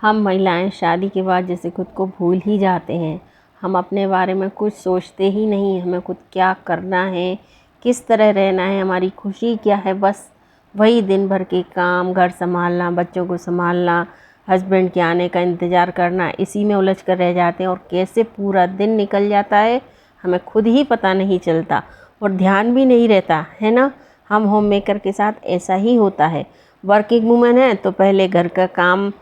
हम महिलाएं शादी के बाद जैसे खुद को भूल ही जाते हैं। हम अपने बारे में कुछ सोचते ही नहीं, हमें खुद क्या करना है, किस तरह रहना है, हमारी खुशी क्या है। बस वही दिन भर के काम, घर संभालना, बच्चों को संभालना, हस्बैंड के आने का इंतज़ार करना, इसी में उलझ कर रह जाते हैं। और कैसे पूरा दिन निकल जाता है हमें खुद ही पता नहीं चलता और ध्यान भी नहीं रहता है ना। हम होम मेकर के साथ ऐसा ही होता है। वर्किंग वूमेन है तो पहले घर का काम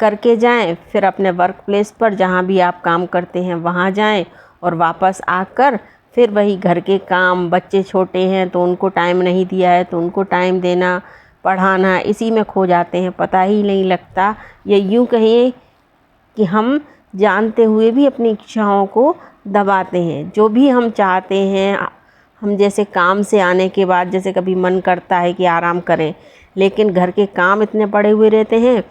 करके जाएं, फिर अपने वर्क प्लेस पर जहाँ भी आप काम करते हैं वहाँ जाएं और वापस आकर फिर वही घर के काम। बच्चे छोटे हैं तो उनको टाइम नहीं दिया है तो उनको टाइम देना, पढ़ाना, इसी में खो जाते हैं, पता ही नहीं लगता। या यूँ कहिए कि हम जानते हुए भी अपनी इच्छाओं को दबाते हैं। जो भी हम चाहते हैं, हम जैसे काम से आने के बाद जैसे कभी मन करता है कि आराम करें, लेकिन घर के काम इतने पड़े हुए रहते हैं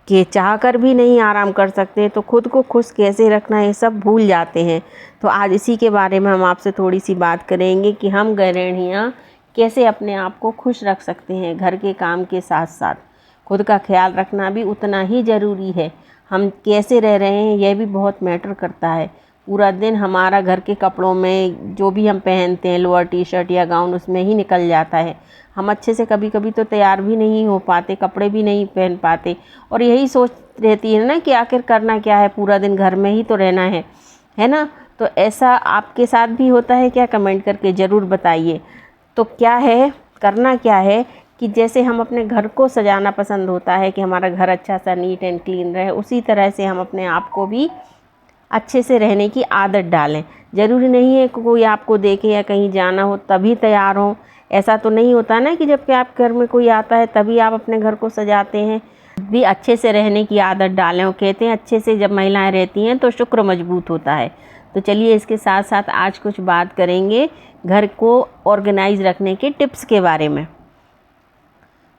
कि चाह कर भी नहीं आराम कर सकते। तो खुद को खुश कैसे रखना है ये सब भूल जाते हैं। तो आज इसी के बारे में हम आपसे थोड़ी सी बात करेंगे कि हम गृहिणियाँ कैसे अपने आप को खुश रख सकते हैं। घर के काम के साथ साथ खुद का ख्याल रखना भी उतना ही ज़रूरी है। हम कैसे रह रहे हैं यह भी बहुत मैटर करता है। पूरा दिन हमारा घर के कपड़ों में जो भी हम पहनते हैं, लोअर टी शर्ट या गाउन, उसमें ही निकल जाता है। हम अच्छे से कभी कभी तो तैयार भी नहीं हो पाते, कपड़े भी नहीं पहन पाते और यही सोच रहती है ना कि आखिर करना क्या है, पूरा दिन घर में ही तो रहना है ना। तो ऐसा आपके साथ भी होता है क्या? कमेंट करके ज़रूर बताइए। तो क्या है, करना क्या है कि जैसे हम अपने घर को सजाना पसंद होता है कि हमारा घर अच्छा सा नीट एंड क्लीन रहे, उसी तरह से हम अपने आप को भी अच्छे से रहने की आदत डालें। ज़रूरी नहीं है कि कोई आपको देखे या कहीं जाना हो तभी तैयार हो। ऐसा तो नहीं होता ना कि जबकि आप घर में कोई आता है तभी आप अपने घर को सजाते हैं। भी अच्छे से रहने की आदत डालें। और कहते हैं अच्छे से जब महिलाएं रहती हैं तो शुक्र मजबूत होता है। तो चलिए इसके साथ साथ आज कुछ बात करेंगे घर को ऑर्गेनाइज रखने के टिप्स के बारे में।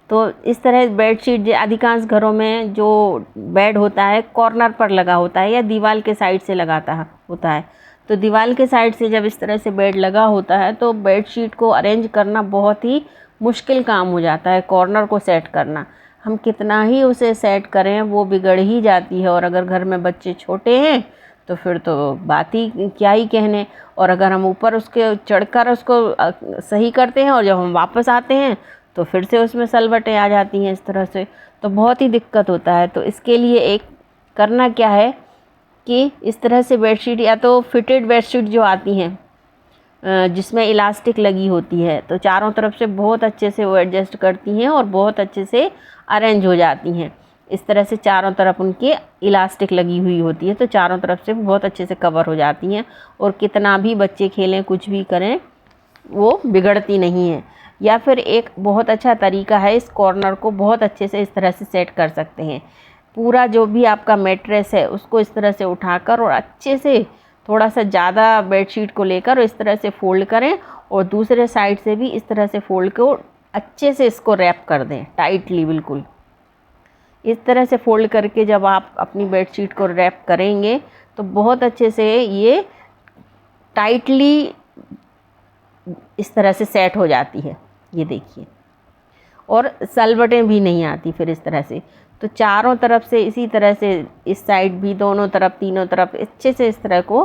तो इस तरह बेडशीट अधिकांश घरों में जो बेड होता है कॉर्नर पर लगा होता है या दीवार के साइड से लगाता होता है। तो दीवार के साइड से जब इस तरह से बेड लगा होता है तो बेडशीट को अरेंज करना बहुत ही मुश्किल काम हो जाता है। कॉर्नर को सेट करना, हम कितना ही उसे सेट करें वो बिगड़ ही जाती है। और अगर घर में बच्चे छोटे हैं तो फिर तो बात ही क्या ही कहने। और अगर हम ऊपर उसके चढ़कर उसको सही करते हैं और जब हम वापस आते हैं तो फिर से उसमें सलवटें आ जाती हैं इस तरह से, तो बहुत ही दिक्कत होता है। तो इसके लिए एक करना क्या है कि इस तरह से बेडशीट या तो फिटेड बेडशीट जो आती हैं जिसमें इलास्टिक लगी होती है तो चारों तरफ से बहुत अच्छे से वो एडजस्ट करती हैं और बहुत अच्छे से अरेंज हो जाती हैं। इस तरह से चारों तरफ उनके इलास्टिक लगी हुई होती है तो चारों तरफ से बहुत अच्छे से कवर हो जाती हैं और कितना भी बच्चे खेलें, कुछ भी करें, वो बिगड़ती नहीं है। या फिर एक बहुत अच्छा तरीका है, इस कॉर्नर को बहुत अच्छे से इस तरह से सेट कर सकते हैं। पूरा जो भी आपका मैट्रेस है उसको इस तरह से उठाकर और अच्छे से थोड़ा सा ज़्यादा बेडशीट को लेकर इस तरह से फोल्ड करें और दूसरे साइड से भी इस तरह से फोल्ड को अच्छे से इसको रैप कर दें टाइटली। बिल्कुल इस तरह से फोल्ड करके जब आप अपनी बेडशीट को रैप करेंगे तो बहुत अच्छे से ये टाइटली इस तरह से सेट हो जाती है। ये देखिए, और सलवटें भी नहीं आती फिर इस तरह से। तो चारों तरफ से इसी तरह से इस साइड भी, दोनों तरफ, तीनों तरफ अच्छे से इस तरह को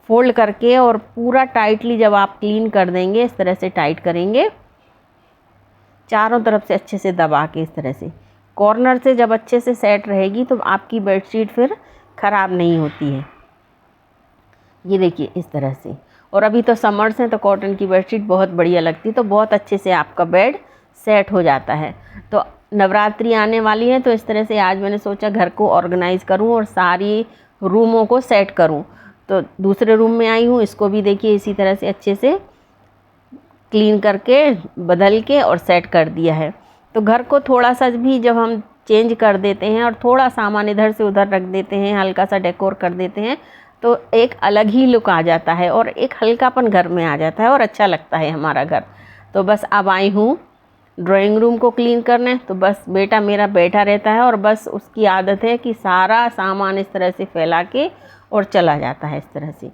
फोल्ड करके और पूरा टाइटली जब आप क्लीन कर देंगे, इस तरह से टाइट करेंगे चारों तरफ से अच्छे से दबा के, इस तरह से कॉर्नर से जब अच्छे से सेट रहेगी तो आपकी बेडशीट फिर ख़राब नहीं होती है। ये देखिए इस तरह से। और अभी तो समर्स हैं तो कॉटन की बेडशीट बहुत बढ़िया लगती है, तो बहुत अच्छे से आपका बेड सेट हो जाता है। तो नवरात्रि आने वाली है तो इस तरह से आज मैंने सोचा घर को ऑर्गेनाइज़ करूं और सारी रूमों को सेट करूं। तो दूसरे रूम में आई हूं, इसको भी देखिए इसी तरह से अच्छे से क्लीन करके बदल के और सेट कर दिया है। तो घर को थोड़ा सा भी जब हम चेंज कर देते हैं और थोड़ा सामान इधर से उधर रख देते हैं, हल्का सा डेकोर कर देते हैं तो एक अलग ही लुक आ जाता है और एक हल्कापन घर में आ जाता है और अच्छा लगता है हमारा घर। तो बस अब आई हूँ ड्राइंग रूम को क्लीन करने। तो बस बेटा मेरा बैठा रहता है और बस उसकी आदत है कि सारा सामान इस तरह से फैला के और चला जाता है इस तरह से।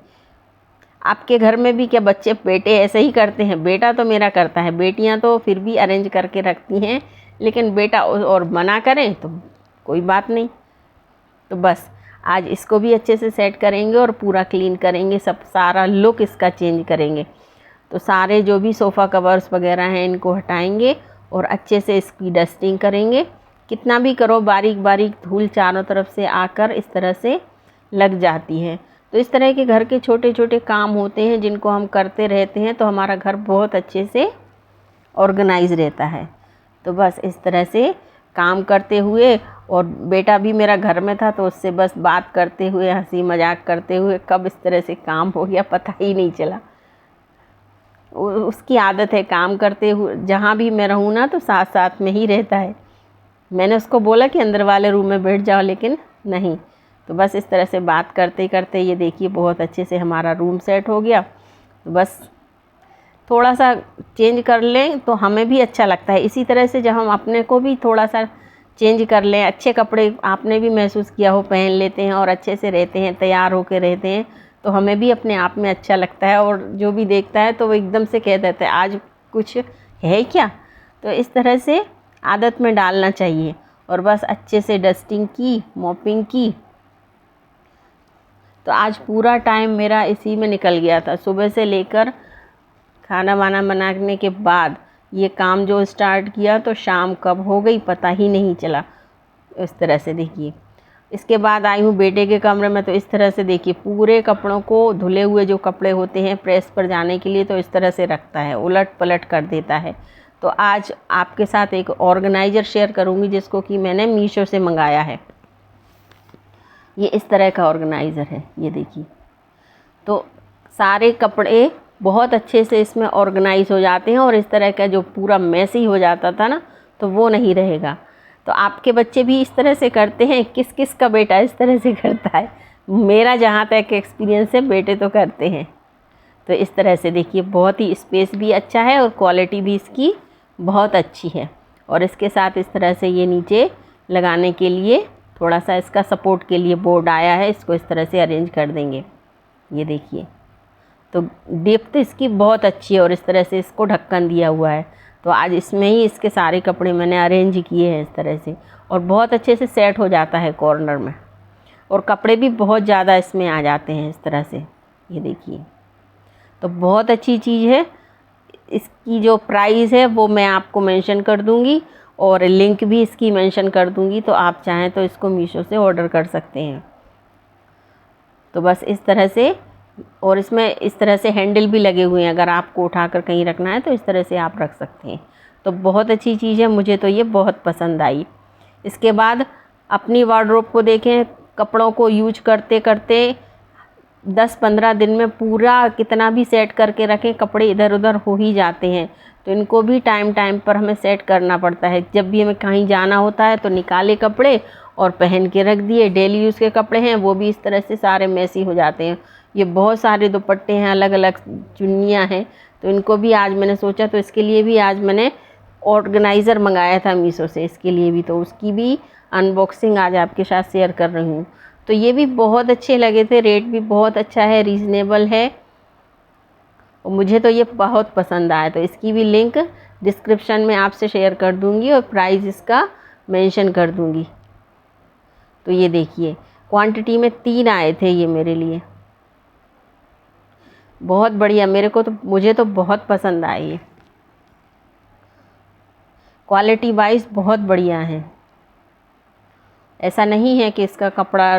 आपके घर में भी क्या बच्चे, बेटे ऐसे ही करते हैं? बेटा तो मेरा करता है, बेटियां तो फिर भी अरेंज करके रखती हैं, लेकिन बेटा और मना करें तो कोई बात नहीं, तो बस आज इसको भी अच्छे से सेट करेंगे और पूरा क्लीन करेंगे, सब सारा लुक इसका चेंज करेंगे। तो सारे जो भी सोफ़ा कवर्स वगैरह हैं इनको हटाएंगे और अच्छे से इसकी डस्टिंग करेंगे। कितना भी करो बारीक बारीक धूल चारों तरफ से आकर इस तरह से लग जाती है। तो इस तरह के घर के छोटे छोटे काम होते हैं जिनको हम करते रहते हैं तो हमारा घर बहुत अच्छे से ऑर्गेनाइज रहता है। तो बस इस तरह से काम करते हुए, और बेटा भी मेरा घर में था तो उससे बस बात करते हुए हंसी मजाक करते हुए कब इस तरह से काम हो गया पता ही नहीं चला। उसकी आदत है काम करते हुए, जहाँ भी मैं रहूँ ना तो साथ साथ में ही रहता है। मैंने उसको बोला कि अंदर वाले रूम में बैठ जाओ, लेकिन नहीं। तो बस इस तरह से बात करते करते ये देखिए बहुत अच्छे से हमारा रूम सेट हो गया। तो बस थोड़ा सा चेंज कर लें तो हमें भी अच्छा लगता है। इसी तरह से जब हम अपने को भी थोड़ा सा चेंज कर लें, अच्छे कपड़े आपने भी महसूस किया हो पहन लेते हैं और अच्छे से रहते हैं, तैयार होकर रहते हैं, तो हमें भी अपने आप में अच्छा लगता है। और जो भी देखता है तो वो एकदम से कह देता है आज कुछ है क्या। तो इस तरह से आदत में डालना चाहिए। और बस अच्छे से डस्टिंग की, मॉपिंग की। तो आज पूरा टाइम मेरा इसी में निकल गया था। सुबह से लेकर खाना वाना बनाने के बाद ये काम जो स्टार्ट किया तो शाम कब हो गई पता ही नहीं चला। इस तरह से देखिए, इसके बाद आई हूँ बेटे के कमरे में। तो इस तरह से देखिए पूरे कपड़ों को, धुले हुए जो कपड़े होते हैं प्रेस पर जाने के लिए, तो इस तरह से रखता है, उलट पलट कर देता है। तो आज आपके साथ एक ऑर्गेनाइज़र शेयर करूँगी जिसको कि मैंने मीशो से मंगाया है। ये इस तरह का ऑर्गेनाइज़र है, ये देखिए। तो सारे कपड़े बहुत अच्छे से इसमें ऑर्गेनाइज हो जाते हैं और इस तरह का जो पूरा मैसी हो जाता था ना तो वो नहीं रहेगा। तो आपके बच्चे भी इस तरह से करते हैं? किस किस का बेटा इस तरह से करता है? मेरा जहाँ तक एक्सपीरियंस है बेटे तो करते हैं। तो इस तरह से देखिए बहुत ही स्पेस भी अच्छा है और क्वालिटी भी इसकी बहुत अच्छी है। और इसके साथ इस तरह से ये नीचे लगाने के लिए थोड़ा सा इसका सपोर्ट के लिए बोर्ड आया है, इसको इस तरह से अरेंज कर देंगे। ये देखिए, तो डेप्थ इसकी बहुत अच्छी है और इस तरह से इसको ढक्कन दिया हुआ है। तो आज इसमें ही इसके सारे कपड़े मैंने अरेंज किए हैं इस तरह से, और बहुत अच्छे से सेट हो जाता है कॉर्नर में, और कपड़े भी बहुत ज़्यादा इसमें आ जाते हैं इस तरह से। ये देखिए, तो बहुत अच्छी चीज़ है। इसकी जो प्राइस है वो मैं आपको मेंशन कर दूंगी और लिंक भी इसकी मेंशन कर दूंगी, तो आप चाहें तो इसको मीशो से ऑर्डर कर सकते हैं। तो बस इस तरह से, और इसमें इस तरह से हैंडल भी लगे हुए हैं, अगर आपको उठाकर कहीं रखना है तो इस तरह से आप रख सकते हैं। तो बहुत अच्छी चीज़ है, मुझे तो ये बहुत पसंद आई। इसके बाद अपनी वार्डरोब को देखें, कपड़ों को यूज करते करते 10-15 दिन में पूरा कितना भी सेट करके रखें कपड़े इधर उधर हो ही जाते हैं। तो इनको भी टाइम टाइम पर हमें सेट करना पड़ता है। जब भी हमें कहीं जाना होता है तो निकाले कपड़े और पहन के रख दिए। डेली यूज़ के कपड़े हैं वो भी इस तरह से सारे मैसी हो जाते हैं। ये बहुत सारे दुपट्टे हैं, अलग अलग चुन्नियाँ हैं, तो इनको भी आज मैंने सोचा, तो इसके लिए भी आज मैंने ऑर्गेनाइज़र मंगाया था मीशो से, इसके लिए भी, तो उसकी भी अनबॉक्सिंग आज आपके साथ शेयर कर रही हूँ। तो ये भी बहुत अच्छे लगे थे, रेट भी बहुत अच्छा है, रीज़नेबल है, और मुझे तो ये बहुत पसंद आया। तो इसकी भी लिंक डिस्क्रिप्शन में आपसे शेयर कर दूँगी और प्राइस इसका मेंशन कर दूँगी। तो ये देखिए, क्वांटिटी में 3 आए थे ये मेरे लिए, बहुत बढ़िया। मुझे तो बहुत पसंद आए ये, क्वालिटी वाइज बहुत बढ़िया है। ऐसा नहीं है कि इसका कपड़ा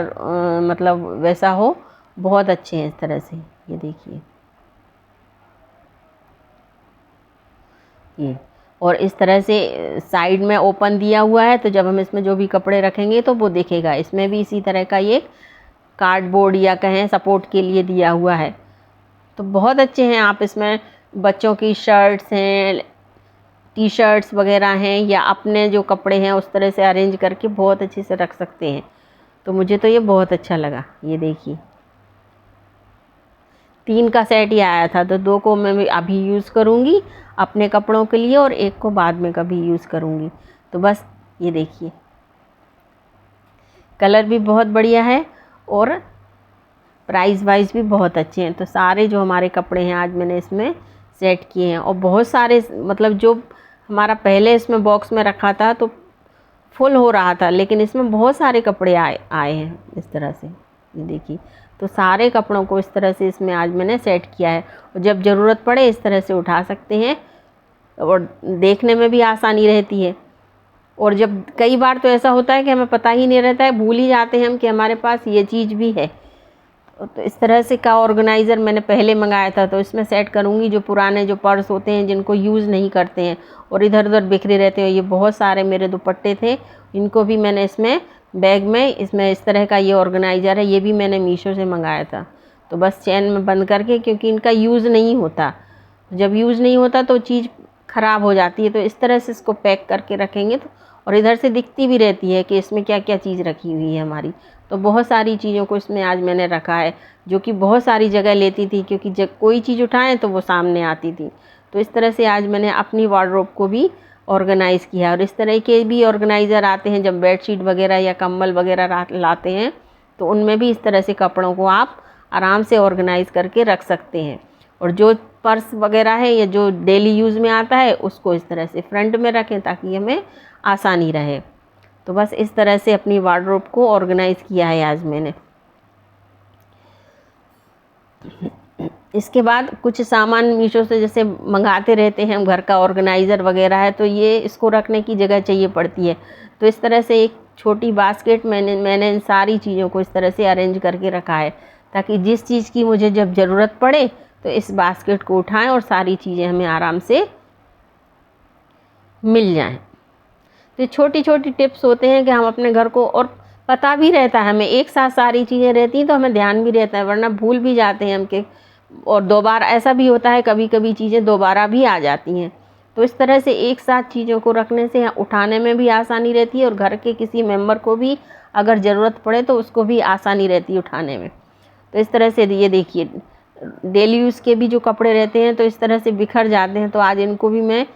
मतलब वैसा हो, बहुत अच्छे हैं इस तरह से। ये देखिए, ये, और इस तरह से साइड में ओपन दिया हुआ है, तो जब हम इसमें जो भी कपड़े रखेंगे तो वो दिखेगा। इसमें भी इसी तरह का ये कार्डबोर्ड या कहें सपोर्ट के लिए दिया हुआ है। तो बहुत अच्छे हैं। आप इसमें बच्चों की शर्ट्स हैं, टी शर्ट्स वगैरह हैं, या अपने जो कपड़े हैं उस तरह से अरेंज करके बहुत अच्छे से रख सकते हैं। तो मुझे तो ये बहुत अच्छा लगा। ये देखिए, 3 का सेट ही आया था, तो 2 को मैं अभी यूज़ करूँगी अपने कपड़ों के लिए और 1 को बाद में कभी यूज़ करूँगी। तो बस ये देखिए, कलर भी बहुत बढ़िया है और प्राइस वाइज भी बहुत अच्छे हैं। तो सारे जो हमारे कपड़े हैं आज मैंने इसमें सेट किए हैं, और बहुत सारे, मतलब जो हमारा पहले इसमें बॉक्स में रखा था तो फुल हो रहा था, लेकिन इसमें बहुत सारे कपड़े आए आए हैं इस तरह से, ये देखिए। तो सारे कपड़ों को इस तरह से इसमें आज मैंने सेट किया है, और जब ज़रूरत पड़े इस तरह से उठा सकते हैं, और देखने में भी आसानी रहती है। और जब कई बार तो ऐसा होता है कि हमें पता ही नहीं रहता है, भूल ही जाते हैं हम कि हमारे पास ये चीज़ भी है। तो इस तरह से का ऑर्गेनाइज़र मैंने पहले मंगाया था, तो इसमें सेट करूँगी। जो पुराने जो पर्स होते हैं जिनको यूज़ नहीं करते हैं और इधर उधर बिखरे रहते हैं, ये बहुत सारे मेरे दुपट्टे थे, इनको भी मैंने इसमें बैग में इसमें इस तरह का ये ऑर्गेनाइज़र है, ये भी मैंने मीशो से मंगाया था। तो बस चैन में बंद करके, क्योंकि इनका यूज़ नहीं होता, जब यूज़ नहीं होता तो चीज़ ख़राब हो जाती है। तो इस तरह से इसको पैक करके रखेंगे तो, और इधर से दिखती भी रहती है कि इसमें क्या क्या चीज़ रखी हुई है हमारी। तो बहुत सारी चीज़ों को इसमें आज मैंने रखा है, जो कि बहुत सारी जगह लेती थी, क्योंकि जब कोई चीज़ उठाएं तो वो सामने आती थी। तो इस तरह से आज मैंने अपनी वार्डरोब को भी ऑर्गेनाइज़ किया। और इस तरह के भी ऑर्गेनाइज़र आते हैं जब बेडशीट वगैरह या कंबल वगैरह लाते हैं, तो उनमें भी इस तरह से कपड़ों को आप आराम से ऑर्गेनाइज़ करके रख सकते हैं। और जो पर्स वगैरह है या जो डेली यूज़ में आता है उसको इस तरह से फ्रंट में रखें ताकि हमें आसानी रहे। तो बस इस तरह से अपनी वार्डरोब को ऑर्गेनाइज़ किया है आज मैंने। इसके बाद कुछ सामान मीशो से जैसे मंगाते रहते हैं, घर का ऑर्गेनाइज़र वगैरह है, तो ये इसको रखने की जगह चाहिए पड़ती है। तो इस तरह से एक छोटी बास्केट मैंने इन सारी चीज़ों को इस तरह से अरेंज करके रखा है, ताकि जिस चीज़ की मुझे जब ज़रूरत पड़े तो इस बास्केट को उठाएं और सारी चीज़ें हमें आराम से मिल जाएं। तो ये छोटी छोटी टिप्स होते हैं कि हम अपने घर को, और पता भी रहता है हमें, एक साथ सारी चीज़ें रहती हैं तो हमें ध्यान भी रहता है, वरना भूल भी जाते हैं हम कि, और दोबारा ऐसा भी होता है कभी कभी चीज़ें दोबारा भी आ जाती हैं। तो इस तरह से एक साथ चीज़ों को रखने से उठाने में भी आसानी रहती है, और घर के किसी मेंबर को भी अगर ज़रूरत पड़े तो उसको भी आसानी रहती है उठाने में। तो इस तरह से ये देखिए, डेली यूज़ के भी जो कपड़े रहते हैं तो इस तरह से बिखर जाते हैं, तो आज इनको भी मैं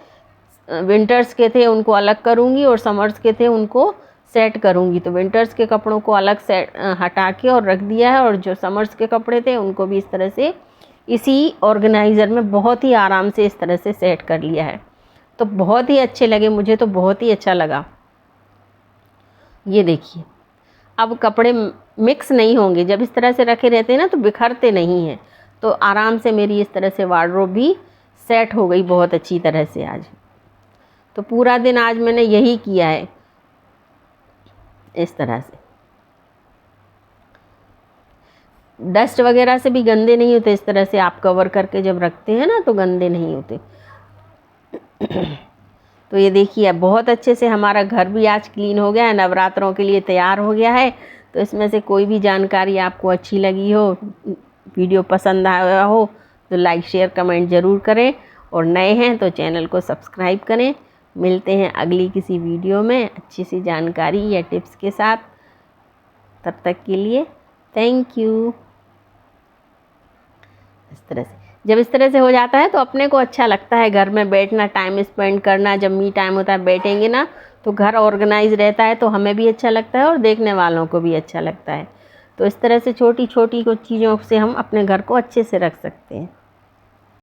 विंटर्स के थे उनको अलग करूँगी और समर्स के थे उनको सेट करूँगी। तो विंटर्स के कपड़ों को अलग सेट हटा के और रख दिया है, और जो समर्स के कपड़े थे उनको भी इस तरह से इसी ऑर्गेनाइज़र में बहुत ही आराम से इस तरह से सेट कर लिया है। तो बहुत ही अच्छे लगे मुझे, तो बहुत ही अच्छा लगा। ये देखिए, अब कपड़े मिक्स नहीं होंगे, जब इस तरह से रखे रहते हैं ना तो बिखरते नहीं हैं। तो आराम से मेरी इस तरह से वार्डरोब भी सेट हो गई बहुत अच्छी तरह से आज। तो पूरा दिन आज मैंने यही किया है, इस तरह से। डस्ट वगैरह से भी गंदे नहीं होते, इस तरह से आप कवर करके जब रखते हैं ना तो गंदे नहीं होते। तो ये देखिए, बहुत अच्छे से हमारा घर भी आज क्लीन हो गया है, नवरात्रों के लिए तैयार हो गया है। तो इसमें से कोई भी जानकारी आपको अच्छी लगी हो, वीडियो पसंद आया हो, तो लाइक शेयर कमेंट ज़रूर करें, और नए हैं तो चैनल को सब्सक्राइब करें। मिलते हैं अगली किसी वीडियो में अच्छी सी जानकारी या टिप्स के साथ। तब तक के लिए थैंक यू। इस तरह से जब इस तरह से हो जाता है तो अपने को अच्छा लगता है घर में बैठना, टाइम स्पेंड करना। जब मी टाइम होता है बैठेंगे ना तो घर ऑर्गेनाइज रहता है, तो हमें भी अच्छा लगता है और देखने वालों को भी अच्छा लगता है। तो इस तरह से छोटी छोटी कुछ चीज़ों से हम अपने घर को अच्छे से रख सकते हैं।